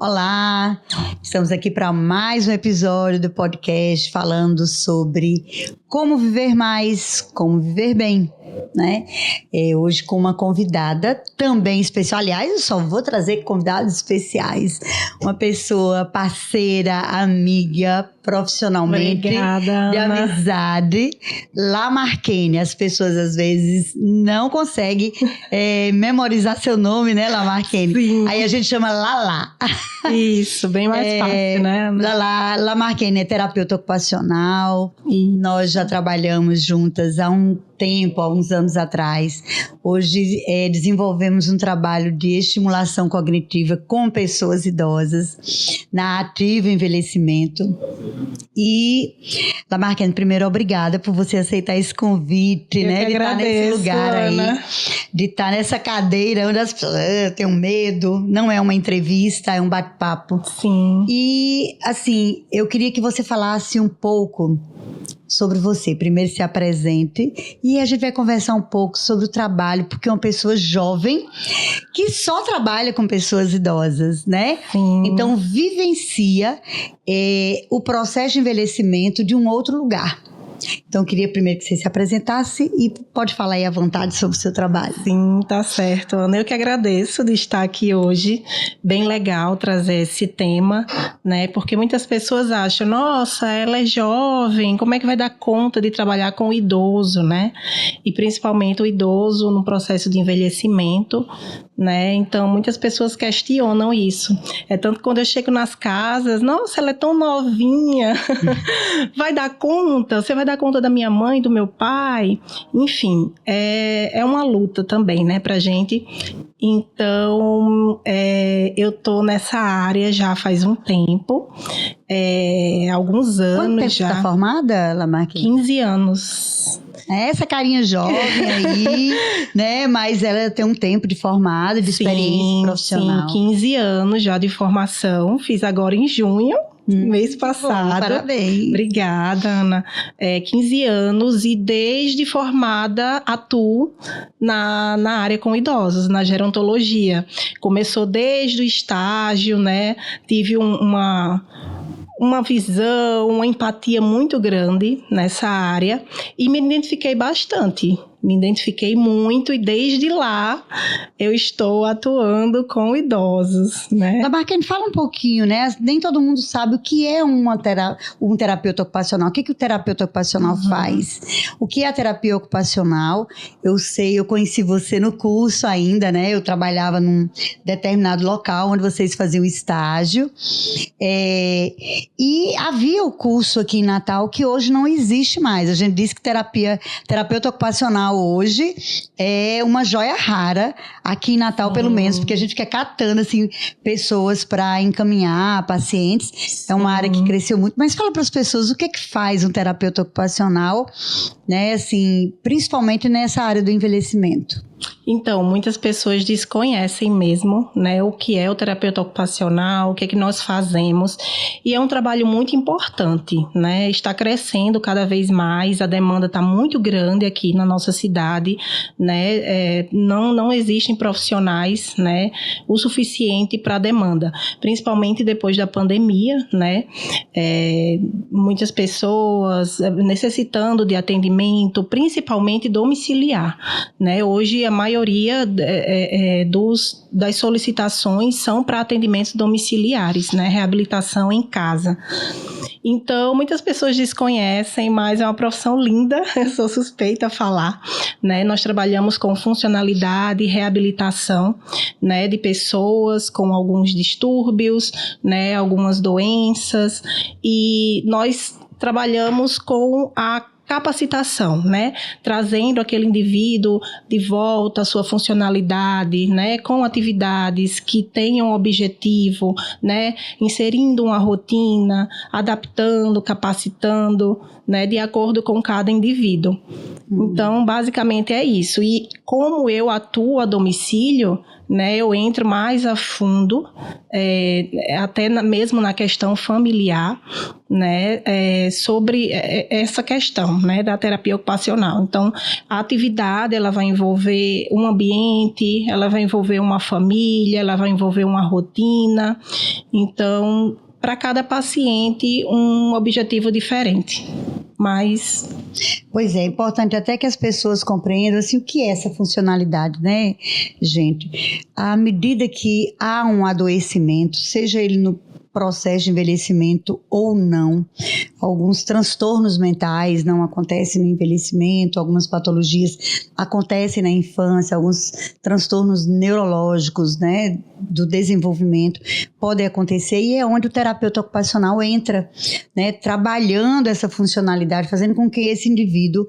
Olá! Estamos aqui para mais um episódio do podcast falando sobre como viver mais, como viver bem, né? Hoje com uma convidada também especial. Aliás, eu só vou trazer convidados especiais. Uma pessoa parceira, amiga, profissionalmente, obrigada, de Ana. amizade, Lamarquene. As pessoas às vezes não conseguem memorizar seu nome, né, Lamarquene? Sim. Aí a gente chama Lala. Isso, bem mais fácil, né, Ana? Lamarquene é terapeuta ocupacional. E nós já trabalhamos juntas há um tempo, há uns anos atrás. Hoje desenvolvemos um trabalho de estimulação cognitiva com pessoas idosas na Ativa Envelhecimento. E, Lamarquene, primeiro, obrigada por você aceitar esse convite, né? De estar nesse lugar Ana. aí, de estar nessa cadeira onde as pessoas têm medo. Não é uma entrevista, é um bate-papo. Sim. E, assim, eu queria que você falasse um pouco sobre você. Primeiro se apresente e a gente vai conversar um pouco sobre o trabalho, porque é uma pessoa jovem que só trabalha com pessoas idosas, né? Sim. Então vivencia o processo de envelhecimento de um outro lugar. Então, eu queria primeiro que você se apresentasse e pode falar aí à vontade sobre o seu trabalho. Sim, tá certo, Ana. Eu que agradeço de estar aqui hoje. Bem legal trazer esse tema, né? Porque muitas pessoas acham, nossa, ela é jovem, como é que vai dar conta de trabalhar com o idoso, né? E principalmente o idoso no processo de envelhecimento, né? Então, muitas pessoas questionam isso. É tanto que quando eu chego nas casas, nossa, ela é tão novinha, vai dar conta? Você vai dar conta da minha mãe, do meu pai? Enfim, é uma luta também, né, pra gente. Então, eu tô nessa área já faz um tempo, alguns anos. Quanto tempo já. você está formada, Lamarquene? 15 anos. Essa carinha jovem aí, né? Mas ela tem um tempo de formada, de experiência profissional. Sim, 15 anos já de formação. Fiz agora em junho, mês passado. Bom, parabéns. Obrigada, Ana. 15 anos e desde formada atuo na área com idosos, na gerontologia. Começou desde o estágio, né? Tive uma visão, uma empatia muito grande nessa área e me identifiquei bastante. Me identifiquei muito e desde lá eu estou atuando com idosos, né? Lamarquene, fala um pouquinho, né? Nem todo mundo sabe o que é um terapeuta ocupacional. O que o terapeuta ocupacional faz? O que é a terapia ocupacional? Eu sei, eu conheci você no curso ainda, né? Eu trabalhava num determinado local onde vocês faziam estágio. E havia o curso aqui em Natal que hoje não existe mais. A gente diz que terapeuta ocupacional hoje é uma joia rara aqui em Natal, pelo menos, porque a gente fica catando assim, pessoas para encaminhar pacientes. É uma área que cresceu muito. Mas fala para as pessoas o que é que faz um terapeuta ocupacional, né? Assim, principalmente nessa área do envelhecimento. Então, muitas pessoas desconhecem mesmo, né, o que é o terapeuta ocupacional, o que é que nós fazemos, e é um trabalho muito importante, né, está crescendo cada vez mais, a demanda está muito grande aqui na nossa cidade, né, não existem profissionais, né, o suficiente para a demanda, principalmente depois da pandemia, né, muitas pessoas necessitando de atendimento, principalmente domiciliar, né, hoje a maioria das solicitações são para atendimentos domiciliares, né? Reabilitação em casa. Então, muitas pessoas desconhecem, mas é uma profissão linda, eu sou suspeita a falar, né? Nós trabalhamos com funcionalidade e reabilitação, né? De pessoas com alguns distúrbios, né? Algumas doenças, e nós trabalhamos com a capacitação, né? Trazendo aquele indivíduo de volta à sua funcionalidade, né? Com atividades que tenham objetivo, né? Inserindo uma rotina, adaptando, capacitando, né? De acordo com cada indivíduo. Então, basicamente é isso. E como eu atuo a domicílio, né, eu entro mais a fundo, até mesmo na questão familiar, né, sobre essa questão, né, da terapia ocupacional. Então, a atividade, ela vai envolver um ambiente, ela vai envolver uma família, ela vai envolver uma rotina. Então, para cada paciente, um objetivo diferente. Mas... Pois é importante até que as pessoas compreendam assim, o que é essa funcionalidade, né, gente? À medida que há um adoecimento, seja ele no processo de envelhecimento ou não, alguns transtornos mentais não acontecem no envelhecimento, algumas patologias acontecem na infância, alguns transtornos neurológicos, né, do desenvolvimento podem acontecer, e é onde o terapeuta ocupacional entra, né, trabalhando essa funcionalidade, fazendo com que esse indivíduo,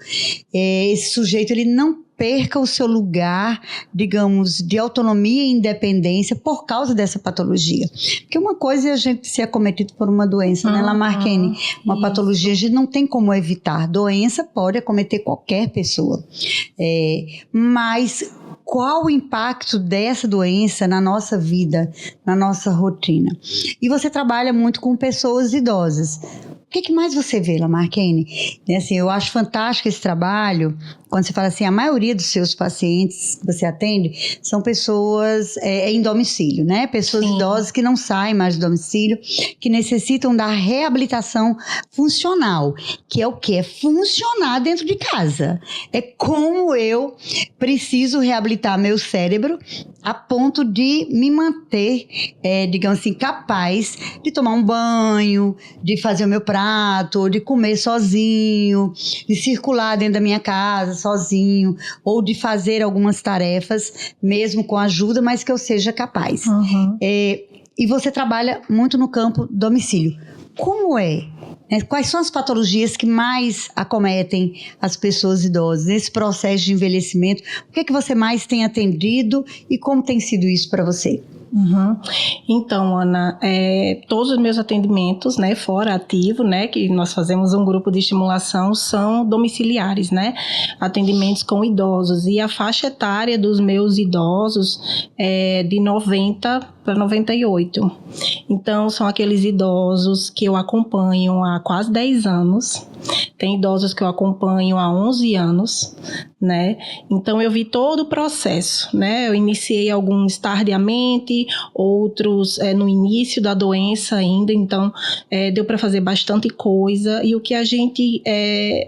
esse sujeito, ele não perca o seu lugar, digamos, de autonomia e independência por causa dessa patologia. Porque uma coisa é a gente ser acometido por uma doença, né, Lamarckine? Uma patologia a gente não tem como evitar. Doença pode acometer qualquer pessoa. Mas qual o impacto dessa doença na nossa vida, na nossa rotina? E você trabalha muito com pessoas idosas. O que mais você vê, Lamarckine? Assim, eu acho fantástico esse trabalho, quando você fala assim, a maioria dos seus pacientes que você atende são pessoas em domicílio, né? Pessoas Sim. idosas que não saem mais do domicílio, que necessitam da reabilitação funcional, que é o quê? É funcionar dentro de casa. É como eu preciso reabilitar meu cérebro a ponto de me manter, digamos assim, capaz de tomar um banho, de fazer o meu prato, de comer sozinho, de circular dentro da minha casa sozinho, ou de fazer algumas tarefas, mesmo com ajuda, mas que eu seja capaz. Uhum. E você trabalha muito no campo domicílio. Como é? Quais são as patologias que mais acometem as pessoas idosas nesse processo de envelhecimento? O que é que você mais tem atendido e como tem sido isso para você? Uhum. Então, Ana, todos os meus atendimentos, né, fora ativo, né, que nós fazemos um grupo de estimulação, são domiciliares, né, atendimentos com idosos, e a faixa etária dos meus idosos é de 90 para 98. Então, são aqueles idosos que eu acompanho há quase 10 anos. Tem idosos que eu acompanho há 11 anos, né? Então, eu vi todo o processo, né? Eu iniciei alguns tardiamente, outros no início da doença ainda. Então, deu para fazer bastante coisa. E o que a gente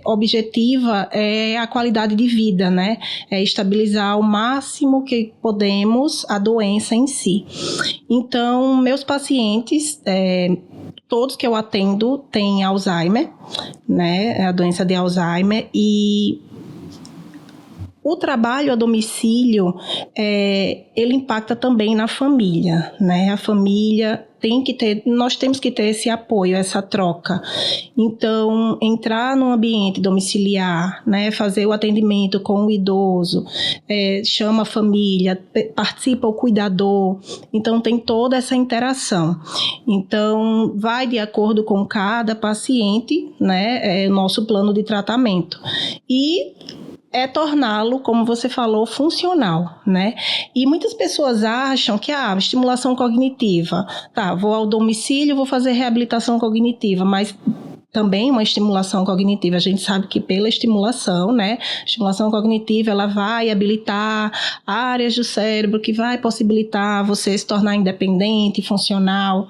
objetiva é a qualidade de vida, né? É estabilizar o máximo que podemos a doença em si. Então, meus pacientes, todos que eu atendo têm Alzheimer, né, a doença de Alzheimer, e o trabalho a domicílio, ele impacta também na família, né, a família nós temos que ter esse apoio, essa troca. Então, entrar num ambiente domiciliar, né, fazer o atendimento com o idoso, chama a família, participa o cuidador, então tem toda essa interação. Então, vai de acordo com cada paciente, né, nosso plano de tratamento. E torná-lo, como você falou, funcional, né? E muitas pessoas acham que estimulação cognitiva, vou ao domicílio, vou fazer reabilitação cognitiva, mas também uma estimulação cognitiva. A gente sabe que pela estimulação, né, estimulação cognitiva, ela vai habilitar áreas do cérebro que vai possibilitar você se tornar independente, funcional,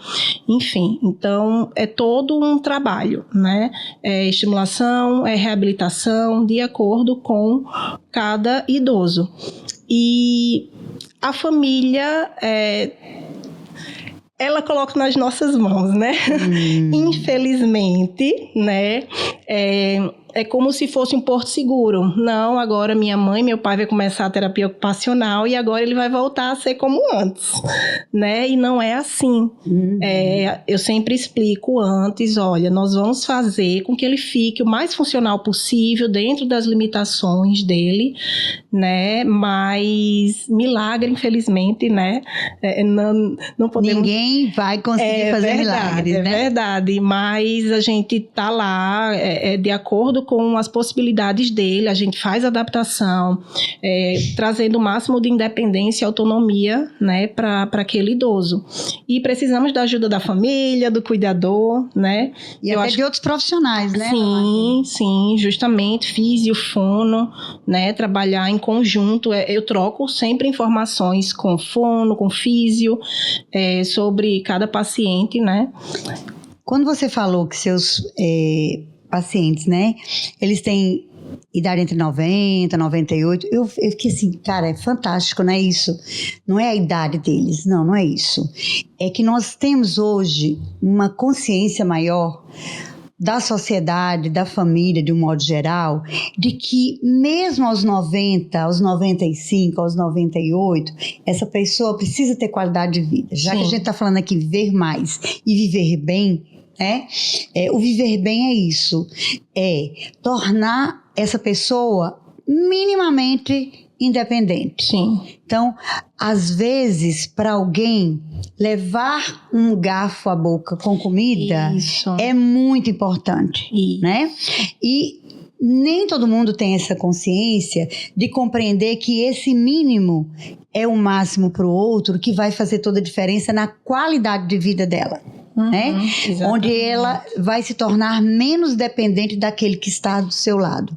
enfim. Então, é todo um trabalho, né? Estimulação, reabilitação, de acordo com cada idoso. E a família ela coloca nas nossas mãos, né? Infelizmente, né? É como se fosse um porto seguro. Não, agora minha mãe e meu pai vai começar a terapia ocupacional e agora ele vai voltar a ser como antes, né? E não é assim. Eu sempre explico antes, olha, nós vamos fazer com que ele fique o mais funcional possível dentro das limitações dele, né? Mas milagre, infelizmente, né? Não podemos... Ninguém vai conseguir fazer milagres, né? É verdade, mas a gente tá lá de acordo com as possibilidades dele, a gente faz adaptação, trazendo o máximo de independência e autonomia, né, para aquele idoso. E precisamos da ajuda da família, do cuidador, né? E até de outros profissionais, né? Sim, justamente, físio, fono, né, trabalhar em conjunto. Eu troco sempre informações com fono, com físio, sobre cada paciente, né? Quando você falou que seus pacientes, né, eles têm idade entre 90, 98, eu fiquei assim, cara, é fantástico, não é isso? Não é a idade deles, não é isso. É que nós temos hoje uma consciência maior da sociedade, da família, de um modo geral, de que mesmo aos 90, aos 95, aos 98, essa pessoa precisa ter qualidade de vida. Já Sim. que a gente está falando aqui viver mais e viver bem, o viver bem é isso, tornar essa pessoa minimamente independente. Sim. Então, às vezes, para alguém, levar um garfo à boca com comida é muito importante, né? E nem todo mundo tem essa consciência de compreender que esse mínimo é o máximo para o outro, que vai fazer toda a diferença na qualidade de vida dela. Né? Onde ela vai se tornar menos dependente daquele que está do seu lado.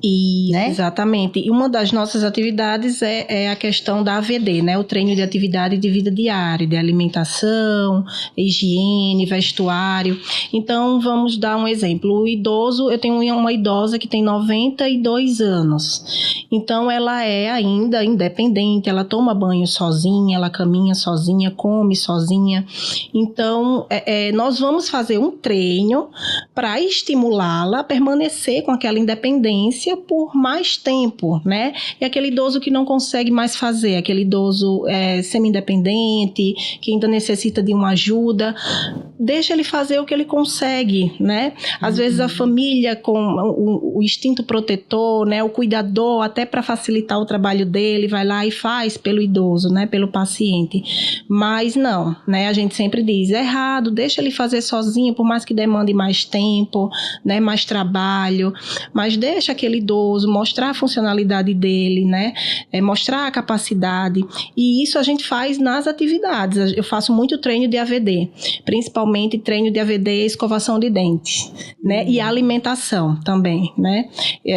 Né? Exatamente. E uma das nossas atividades é a questão da AVD, né? O treino de atividade de vida diária, de alimentação, higiene, vestuário. Então, vamos dar um exemplo. O idoso, eu tenho uma idosa que tem 92 anos. Então, ela é ainda independente, ela toma banho sozinha, ela caminha sozinha, come sozinha. Então, nós vamos fazer um treino para estimulá-la a permanecer com aquela independência por mais tempo, né? E aquele idoso que não consegue mais fazer, aquele idoso semi-independente, que ainda necessita de uma ajuda, deixa ele fazer o que ele consegue, né? Às vezes a família com o instinto protetor, né? O cuidador, até para facilitar o trabalho dele, vai lá e faz pelo idoso, né? Pelo paciente. Mas não, né? A gente sempre diz, é errado, deixa ele fazer sozinho, por mais que demande mais tempo, né, mais trabalho, mas deixa aquele idoso mostrar a funcionalidade dele, né, mostrar a capacidade, e isso a gente faz nas atividades. Eu faço muito treino de AVD, principalmente treino de AVD, escovação de dentes, né, e alimentação também, né,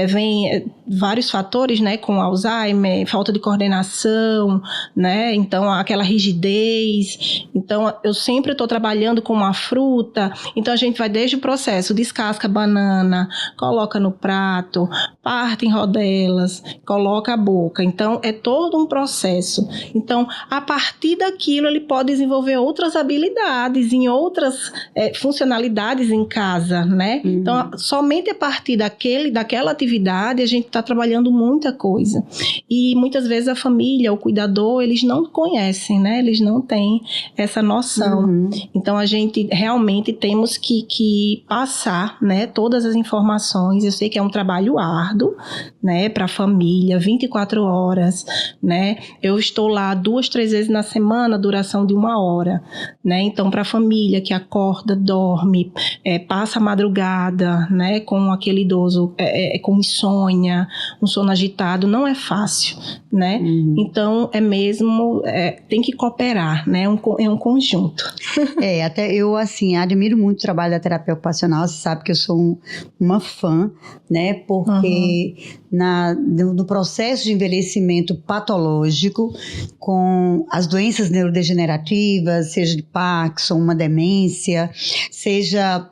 vem vários fatores, né, com Alzheimer, falta de coordenação, né, então aquela rigidez, então eu sempre estou trabalhando com uma fruta, então a gente vai desde o processo, descasca a banana, coloca no prato, parte em rodelas, coloca a boca, então é todo um processo. Então a partir daquilo ele pode desenvolver outras habilidades, em outras funcionalidades em casa, né? Então somente a partir daquela atividade a gente está trabalhando muita coisa, e muitas vezes a família, o cuidador, eles não conhecem, né? Eles não têm essa noção. Então a gente realmente temos que passar, né, todas as informações. Eu sei que é um trabalho árduo, né, para a família, 24 horas, né? Eu estou lá 2, 3 vezes na semana, duração de 1 hora, né? Então, para a família que acorda, dorme, passa a madrugada, né, com aquele idoso com insônia, um sono agitado, não é fácil, né? Então, tem que cooperar, né? É um conjunto. Até eu, assim, admiro muito o trabalho da terapia ocupacional. Você sabe que eu sou uma fã, né? Porque no processo de envelhecimento patológico, com as doenças neurodegenerativas, seja de Parkinson, uma demência, seja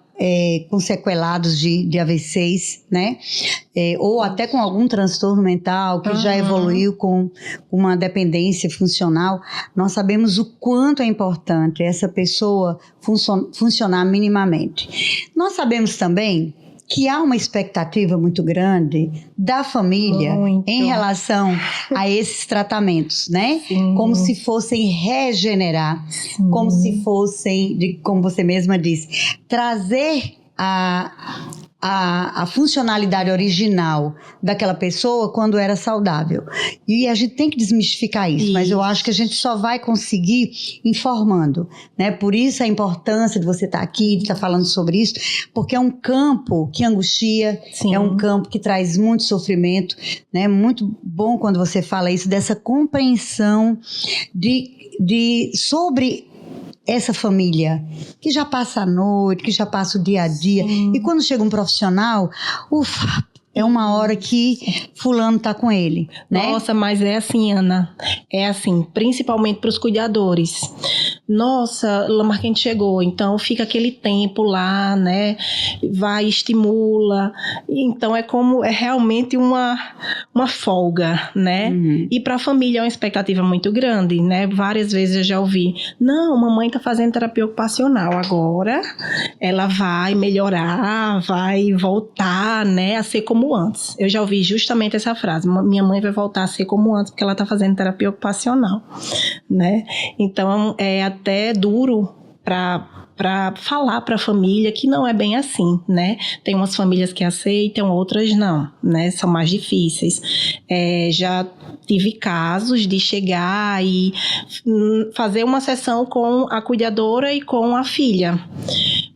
com sequelados de AVCs, né? Ou até com algum transtorno mental que já evoluiu com uma dependência funcional, nós sabemos o quanto é importante essa pessoa funcionar minimamente. Nós sabemos também que há uma expectativa muito grande da família em relação a esses tratamentos, né? Sim. Como se fossem regenerar, como se fossem, como você mesma disse, trazer a funcionalidade original daquela pessoa quando era saudável. E a gente tem que desmistificar isso, mas eu acho que a gente só vai conseguir informando, né? Por isso a importância de você estar aqui, de estar falando sobre isso, porque é um campo que angustia, Sim. é um campo que traz muito sofrimento, né? Muito bom quando você fala isso, dessa compreensão sobre essa família que já passa a noite, que já passa o dia a dia. Sim. E quando chega um profissional, ufa, é uma hora que fulano tá com ele, né? Nossa, mas é assim, Ana. É assim, principalmente para os cuidadores. Nossa, Lamarquente chegou, então fica aquele tempo lá, né? Vai, estimula. Então é realmente uma folga, né? Uhum. E para a família é uma expectativa muito grande, né? Várias vezes eu já ouvi, não, mamãe tá fazendo terapia ocupacional agora, ela vai melhorar, vai voltar, né, a ser como antes. Eu já ouvi justamente essa frase, minha mãe vai voltar a ser como antes porque ela tá fazendo terapia ocupacional, né? Então é até duro para falar para a família que não é bem assim, né? Tem umas famílias que aceitam, outras não, né? São mais difíceis. Já tive casos de chegar e fazer uma sessão com a cuidadora e com a filha.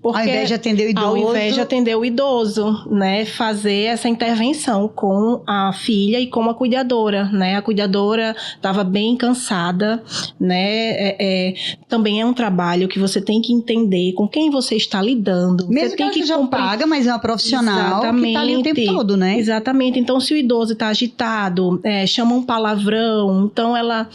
Porque, ao invés de atender o idoso. Ao invés de atender o idoso, né? Fazer essa intervenção com a filha e com a cuidadora, né? A cuidadora estava bem cansada, né? Também é um trabalho que você tem que entender com quem você está lidando. Mesmo você que ela já paga, mas é uma profissional que está ali o tempo todo, né? Exatamente. Então, se o idoso está agitado, chama um palavrão, então ela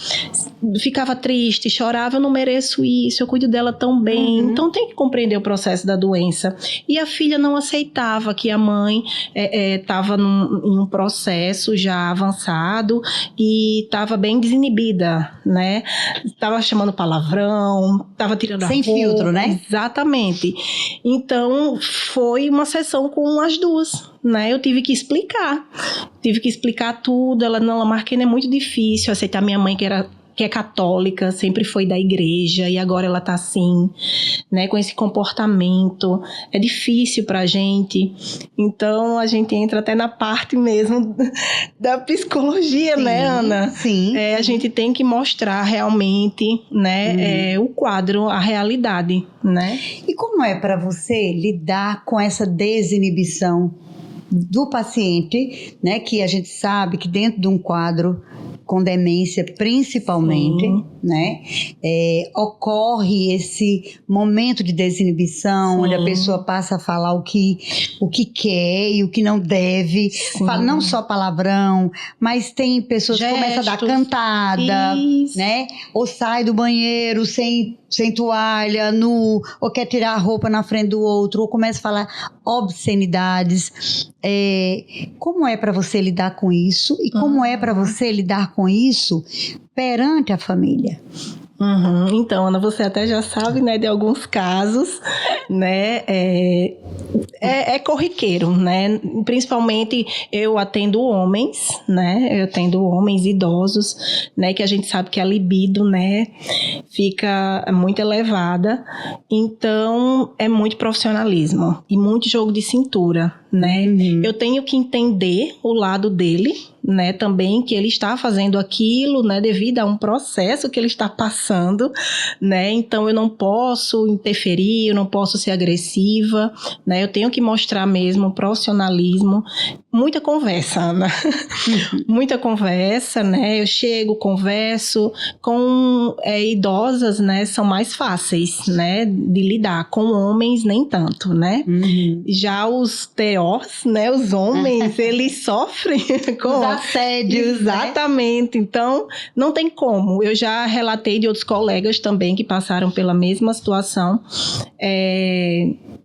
ficava triste, chorava, eu não mereço isso, eu cuido dela tão bem. Uhum. Então, tem que compreender o processo da doença. E a filha não aceitava que a mãe estava em um processo já avançado e estava bem desinibida, né? Estava chamando palavrão, estava tirando a roupa. Sem filtro, né? Exatamente. Então, foi uma sessão com as duas, né? Eu tive que explicar tudo. Ela, não, Lamarquene é muito difícil aceitar minha mãe que é católica, sempre foi da igreja e agora ela tá assim, né, com esse comportamento, é difícil pra gente. Então a gente entra até na parte mesmo da psicologia, sim, né, Ana? Sim. A gente tem que mostrar realmente, né, o quadro, a realidade, né? E como é para você lidar com essa desinibição do paciente, né, que a gente sabe que dentro de um quadro com demência principalmente, sim, né, ocorre esse momento de desinibição, sim, onde a pessoa passa a falar o que quer e o que não deve, fala, não só palavrão, mas tem pessoas que começam a dar cantada, isso, né, ou sai do banheiro sem toalha, nu, ou quer tirar a roupa na frente do outro, ou começa a falar obscenidades. Como é para você lidar com isso? E como é para você lidar com isso perante a família? Então, Ana, você até já sabe, né, de alguns casos, né, é corriqueiro, né, principalmente eu atendo homens, né, idosos, né, que a gente sabe que a libido, né, fica muito elevada, então é muito profissionalismo e muito jogo de cintura, né, eu tenho que entender o lado dele, né, também que ele está fazendo aquilo, né, devido a um processo que ele está passando, né, então eu não posso interferir, eu não posso ser agressiva, né, eu tenho que mostrar mesmo profissionalismo, muita conversa, Ana, muita conversa, né, eu chego, converso com idosas, né, são mais fáceis, né, de lidar, com homens nem tanto, né, já os TOs, né, os homens, eles sofrem com assédios, exatamente, né? Então não tem como, eu já relatei de outros colegas também que passaram pela mesma situação,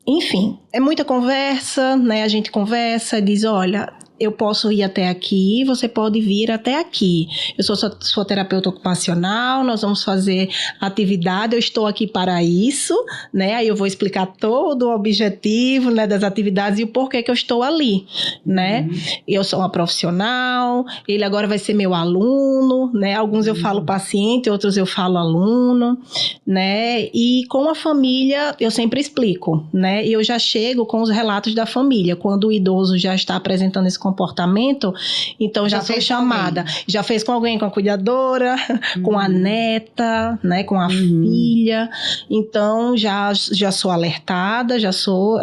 enfim, é muita conversa, né, a gente conversa, diz, olha, eu posso ir até aqui, você pode vir até aqui. Eu sou sua terapeuta ocupacional, nós vamos fazer atividade, eu estou aqui para isso, né? Aí eu vou explicar todo o objetivo, né, das atividades e o porquê que eu estou ali, né? Eu sou uma profissional, ele agora vai ser meu aluno, né? Alguns eu falo paciente, outros eu falo aluno, né? E com a família eu sempre explico, né? E eu já chego com os relatos da família. Quando o idoso já está apresentando esse comportamento, então já sou chamada. Já fez com alguém, com a cuidadora, com a neta, né? Com a filha. Então já sou alertada, já sou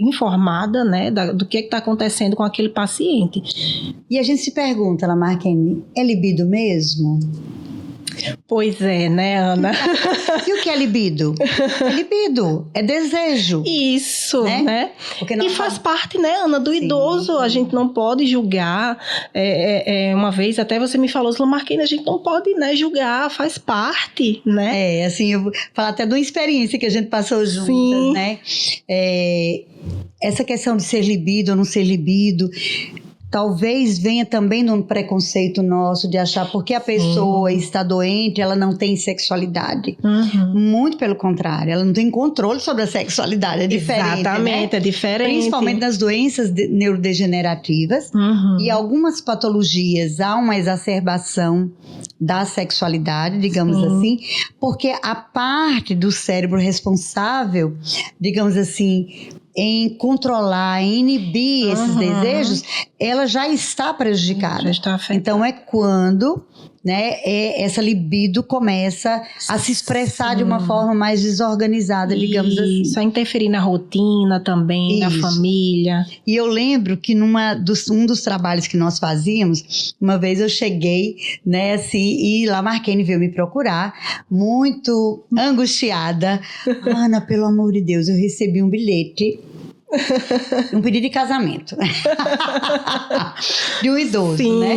informada, né? Do que está acontecendo com aquele paciente. E a gente se pergunta, Lamarquine, é libido mesmo? Pois é, né, Ana? E o que é libido? É libido, é desejo. Isso, né? E faz parte, né, Ana, do idoso. A gente não pode julgar. Uma vez até você me falou, Lamarquine, a gente não pode, né, julgar, faz parte, né? Assim, eu vou falar até de uma experiência que a gente passou juntas, né? Essa questão de ser libido ou não ser libido, talvez venha também de um preconceito nosso de achar porque a pessoa está doente, ela não tem sexualidade. Muito pelo contrário, ela não tem controle sobre a sexualidade, é diferente. Exatamente, né? É diferente. Principalmente nas doenças neurodegenerativas e algumas patologias, há uma exacerbação da sexualidade, digamos assim, porque a parte do cérebro responsável, digamos assim, em controlar, em inibir esses desejos, ela já está prejudicada. Já está afetada. Então é quando, né, essa libido começa a se expressar de uma forma mais desorganizada, digamos assim. Isso, a interferir na rotina também, na família. E eu lembro que um dos trabalhos que nós fazíamos, uma vez eu cheguei, né, assim, e Lamarquine veio me procurar, muito angustiada. Ana, pelo amor de Deus, eu recebi um bilhete, um pedido de casamento de um idoso, Sim. né?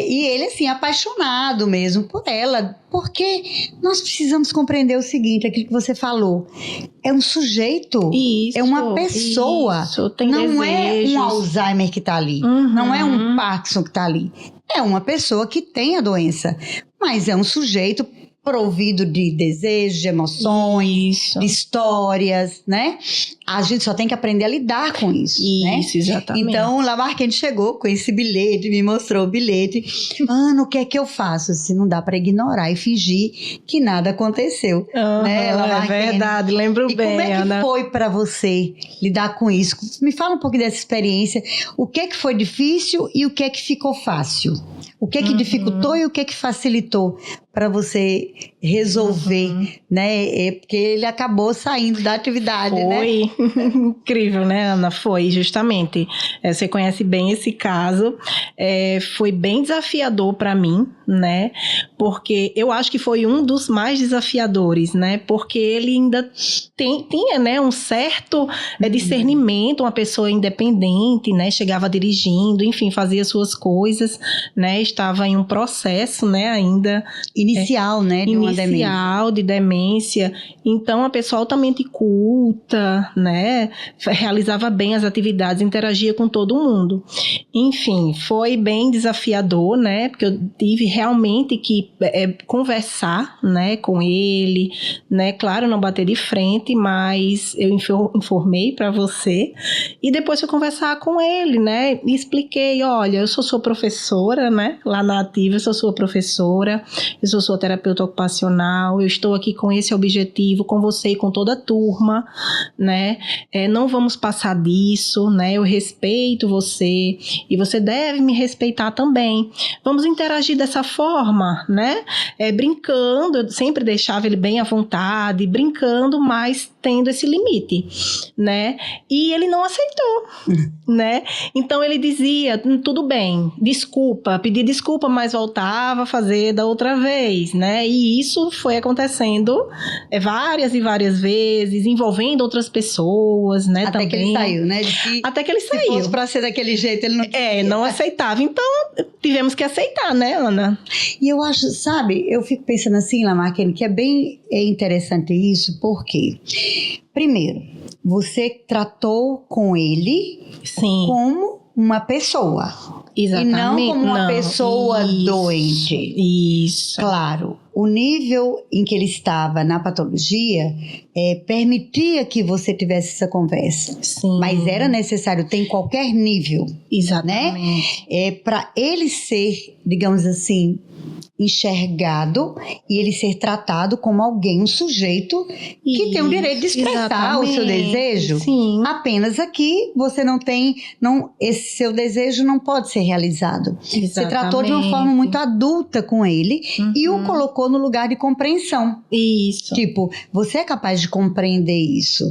E ele, assim, apaixonado mesmo por ela, porque nós precisamos compreender o seguinte, aquilo que você falou, é um sujeito, é uma pessoa, tem não desejos. É um Alzheimer que está ali, não é um Parkinson que está ali, é uma pessoa que tem a doença, mas é um sujeito provido de desejos, de emoções, de histórias, né? A gente só tem que aprender a lidar com isso, né? Isso, exatamente. Então, Lamarquine chegou com esse bilhete, me mostrou o bilhete. Ana, o que é que eu faço? Se não dá para ignorar e fingir que nada aconteceu, né, Lamarquine? É verdade, lembro bem, bem, como é que Ana. foi para você lidar com isso? Me fala um pouco dessa experiência. O que é que foi difícil e o que é que ficou fácil? O que é que dificultou e o que é que facilitou para você resolver, né? Porque ele acabou saindo da atividade, foi, né? Incrível, né, Ana? Foi, justamente. Você conhece bem esse caso. Foi bem desafiador para mim, né? Porque eu acho que foi um dos mais desafiadores, né? Porque ele ainda tinha, né, um certo discernimento, uma pessoa independente, né? Chegava dirigindo, enfim, fazia suas coisas, né? Estava em um processo, né, ainda inicial, né, de uma demência. Inicial de demência. Então, a pessoa altamente culta, né, realizava bem as atividades, interagia com todo mundo. Enfim, foi bem desafiador, né, porque eu tive realmente que conversar, né, com ele, né, claro, não bater de frente, mas eu informei para você e depois fui conversar com ele, né, e expliquei, olha, eu sou sua professora, né, lá na Ativa, eu sou sua professora, eu sou sua terapeuta ocupacional, eu estou aqui com esse objetivo, com você e com toda a turma, né, não vamos passar disso, né, eu respeito você e você deve me respeitar também, vamos interagir dessa forma, né, brincando, eu sempre deixava ele bem à vontade, brincando, mas tendo esse limite, né, e ele não aceitou, né, então ele dizia, tudo bem, desculpa, pedir desculpa, mas voltava a fazer da outra vez, né, e isso foi acontecendo várias e várias vezes, envolvendo outras pessoas, né, até também. Que ele saiu, né? Até que ele saiu. Se fosse pra ser daquele jeito, ele não queria. Não aceitava, então tivemos que aceitar, né, Ana? E eu acho, sabe, eu fico pensando assim, Lamarquine, que é bem interessante isso, porque, primeiro, você tratou com ele Sim. como uma pessoa. Exatamente. E não como uma pessoa doente. Isso. Claro, o nível em que ele estava na patologia permitia que você tivesse essa conversa. Sim. Mas era necessário ter em qualquer nível. Exatamente. Para ele ser, digamos assim, enxergado e ele ser tratado como alguém, um sujeito que tem o direito de expressar o seu desejo. Sim. Apenas aqui você esse seu desejo não pode ser realizado. Exatamente. Você tratou de uma forma muito adulta com ele e o colocou no lugar de compreensão. Isso. Tipo, você é capaz de compreender isso.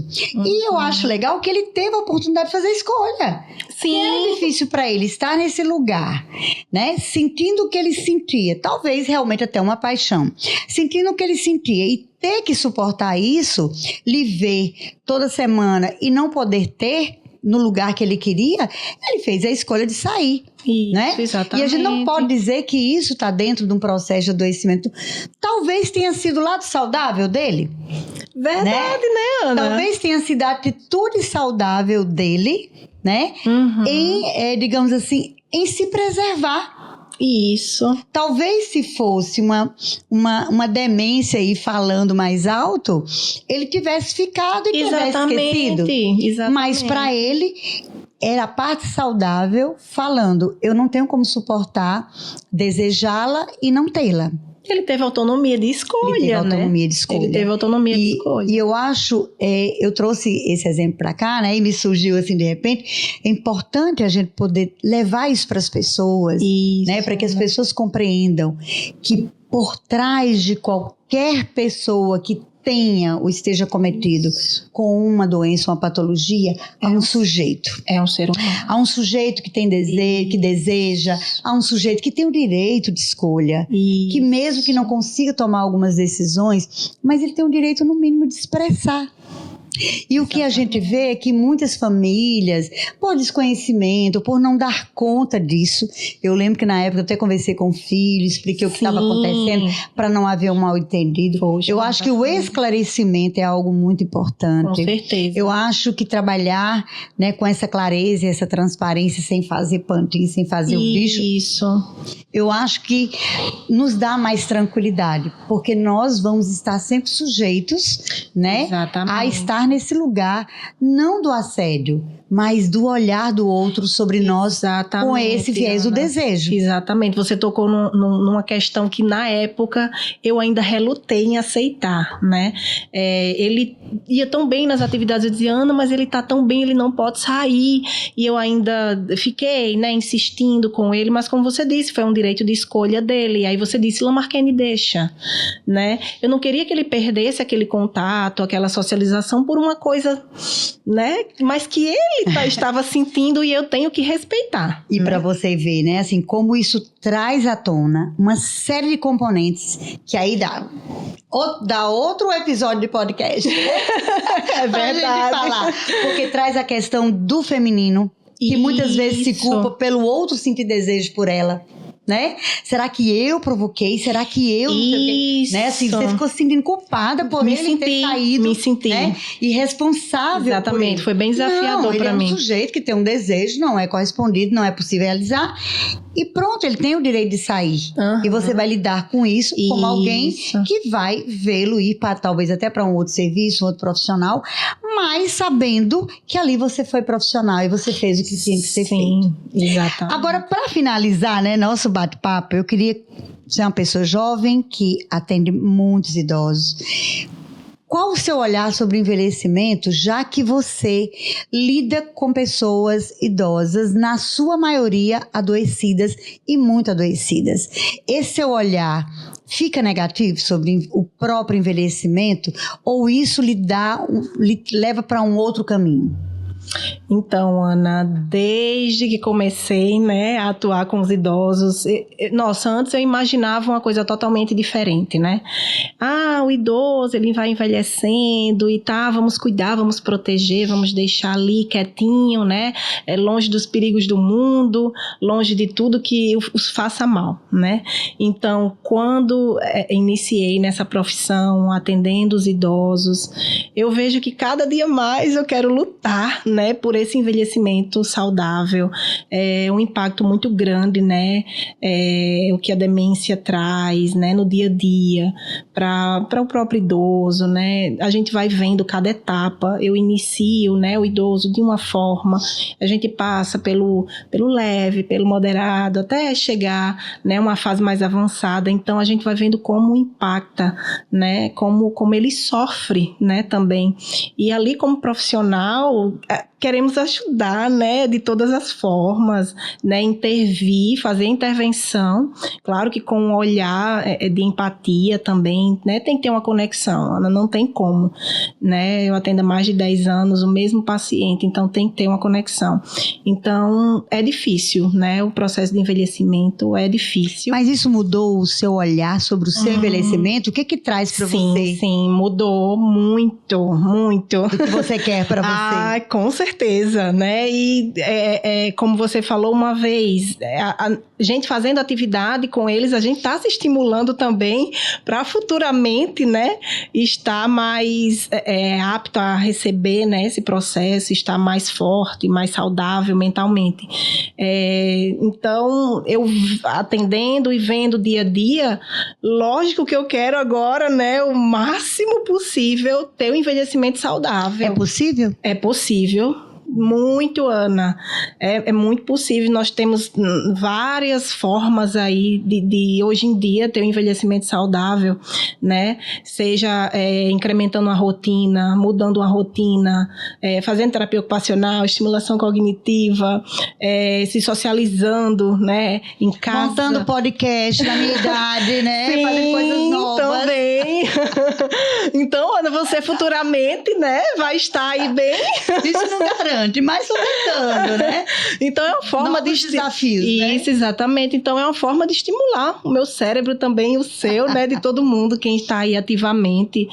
E eu acho legal que ele teve a oportunidade de fazer a escolha. Sim. Era difícil para ele estar nesse lugar, né? Sentindo o que ele sentia, talvez realmente até uma paixão, sentindo o que ele sentia e ter que suportar isso, lhe ver toda semana e não poder ter no lugar que ele queria, ele fez a escolha de sair. Isso, né? exatamente. E a gente não pode dizer que isso está dentro de um processo de adoecimento. Talvez tenha sido o lado saudável dele. Verdade, né, Ana? Talvez tenha sido a atitude saudável dele, né? Em, digamos assim, em se preservar. Isso. Talvez se fosse uma demência aí falando mais alto, ele tivesse ficado e tivesse esquecido. Exatamente. Mas para ele era a parte saudável falando, eu não tenho como suportar desejá-la e não tê-la. Ele teve autonomia de escolha, Ele teve autonomia de escolha. Ele teve autonomia de escolha. E eu acho, eu trouxe esse exemplo para cá, né? E me surgiu assim de repente. É importante a gente poder levar isso para as pessoas, né? Para que as pessoas compreendam que por trás de qualquer pessoa que tenha ou esteja cometido com uma doença, uma patologia, há um sujeito. É um ser humano. Há um sujeito que tem desejo, que deseja, há um sujeito que tem o direito de escolha, que mesmo que não consiga tomar algumas decisões, mas ele tem o direito no mínimo de expressar. E o que a gente vê é que muitas famílias, por desconhecimento, por não dar conta disso, eu lembro que na época eu até conversei com o filho, expliquei o que estava acontecendo para não haver um mal-entendido. Eu acho que o esclarecimento é algo muito importante. Com certeza. Eu acho que trabalhar, né, com essa clareza e essa transparência, sem fazer pantinho, sem fazer o bicho, eu acho que nos dá mais tranquilidade, porque nós vamos estar sempre sujeitos, né, a estar nesse lugar, não do assédio, mas do olhar do outro sobre nós com esse viés do desejo. Exatamente. Você tocou numa questão que na época eu ainda relutei em aceitar, né? Ele ia tão bem nas atividades, eu dizia, Ana, mas ele tá tão bem, ele não pode sair. E eu ainda fiquei, né, insistindo com ele, mas como você disse, foi um direito de escolha dele. E aí você disse, Lamarckine, deixa, né? Eu não queria que ele perdesse aquele contato, aquela socialização por uma coisa, né? Mas que ele estava sentindo e eu tenho que respeitar. E para você ver, né, assim, como isso traz à tona uma série de componentes que aí dá outro episódio de podcast. É verdade. Pra gente falar, porque traz a questão do feminino, que muitas vezes se culpa pelo outro sentir desejo por ela. Né? Será que eu provoquei? Será que eu... Né? Assim, você ficou se sentindo culpada por ele ter saído. Me senti. Né? E responsável. Exatamente, foi bem desafiador para mim. Ele é um sujeito que tem um desejo, não é correspondido, não é possível realizar. E pronto, ele tem o direito de sair. E você vai lidar com isso como alguém que vai vê-lo ir para talvez até para um outro serviço, um outro profissional, mas sabendo que ali você foi profissional e você fez o que tinha que ser feito. Exatamente. Agora, para finalizar, né, nosso bate-papo, eu queria ser uma pessoa jovem que atende muitos idosos. Qual o seu olhar sobre o envelhecimento, já que você lida com pessoas idosas, na sua maioria adoecidas e muito adoecidas? Esse seu olhar fica negativo sobre o próprio envelhecimento ou isso lhe leva para um outro caminho? Então, Ana, desde que comecei, né, a atuar com os idosos, nossa, antes eu imaginava uma coisa totalmente diferente, né? O idoso, ele vai envelhecendo e vamos cuidar, vamos proteger, vamos deixar ali quietinho, né? Longe dos perigos do mundo, longe de tudo que os faça mal, né? Então, quando iniciei nessa profissão, atendendo os idosos, eu vejo que cada dia mais eu quero lutar, né? né, por esse envelhecimento saudável, um impacto muito grande, né, o que a demência traz, né, no dia a dia, para o próprio idoso, né, a gente vai vendo cada etapa, eu inicio, né, o idoso de uma forma, a gente passa pelo leve, pelo moderado, até chegar, né, uma fase mais avançada, então a gente vai vendo como impacta, né, como ele sofre, né, também, e ali como profissional, queremos ajudar, né, de todas as formas, né, intervir, fazer intervenção, claro que com um olhar de empatia também, né, tem que ter uma conexão, Ana, não tem como, né, eu atendo há mais de 10 anos o mesmo paciente, então tem que ter uma conexão, então é difícil, né, o processo de envelhecimento é difícil. Mas isso mudou o seu olhar sobre o seu envelhecimento? O que traz para você? Sim, mudou muito, muito. O que você quer para você? Ah, com certeza, né? E como você falou uma vez, a gente fazendo atividade com eles, a gente está se estimulando também para futuramente, né, estar mais apto a receber, né, esse processo, estar mais forte, mais saudável mentalmente. Então, eu atendendo e vendo dia a dia, lógico que eu quero agora, né, o máximo possível ter um envelhecimento saudável. É possível? É possível. Muito, Ana. É muito possível. Nós temos várias formas aí de hoje em dia ter um envelhecimento saudável, né? Seja incrementando a rotina, mudando uma rotina, fazendo terapia ocupacional, estimulação cognitiva, se socializando, né? Em casa. Montando podcast na minha idade, né? Sim, fazendo coisas novas. Também. Então, Ana, você futuramente, né, vai estar aí bem. Isso não garante, mas tô tentando, né? Então é uma forma novos desafios, né? Isso, exatamente. Então é uma forma de estimular o meu cérebro também, o seu, né, de todo mundo, quem está aí ativamente.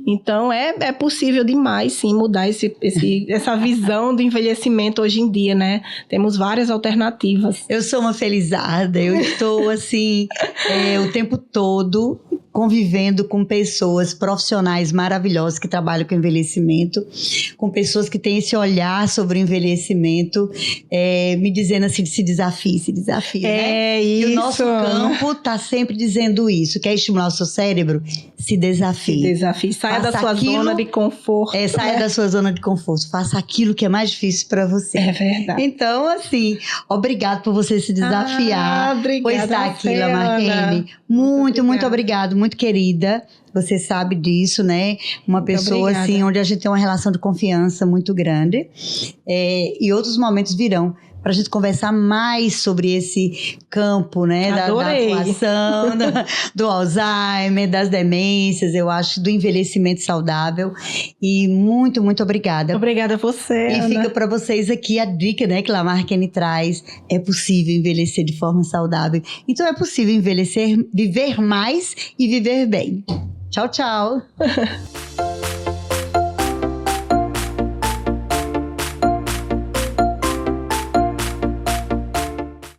Então é possível demais, sim, mudar essa visão do envelhecimento hoje em dia, né? Temos várias alternativas. Eu sou uma felizarda, eu estou assim o tempo todo convivendo com pessoas profissionais maravilhosas que trabalham com envelhecimento, com pessoas que têm esse olhar sobre o envelhecimento, me dizendo assim, se desafie, né? Isso. E o nosso campo está sempre dizendo isso, quer estimular o seu cérebro? Se desafie. Se desafie, saia da sua zona de conforto. Saia da sua zona de conforto, faça aquilo que é mais difícil para você. É verdade. Então, assim, obrigado por você se desafiar, por estar aqui, Lamarquene. Muito obrigado, muito querida. Você sabe disso, né? Uma pessoa assim, onde a gente tem uma relação de confiança muito grande. E outros momentos virão para a gente conversar mais sobre esse campo, né? Da atuação, do Alzheimer, das demências, eu acho, do envelhecimento saudável. E muito obrigada. Obrigada a você, E Ana. fica para vocês aqui a dica, né, que Lamarquene traz. É possível envelhecer de forma saudável. Então é possível envelhecer, viver mais e viver bem. Tchau, tchau.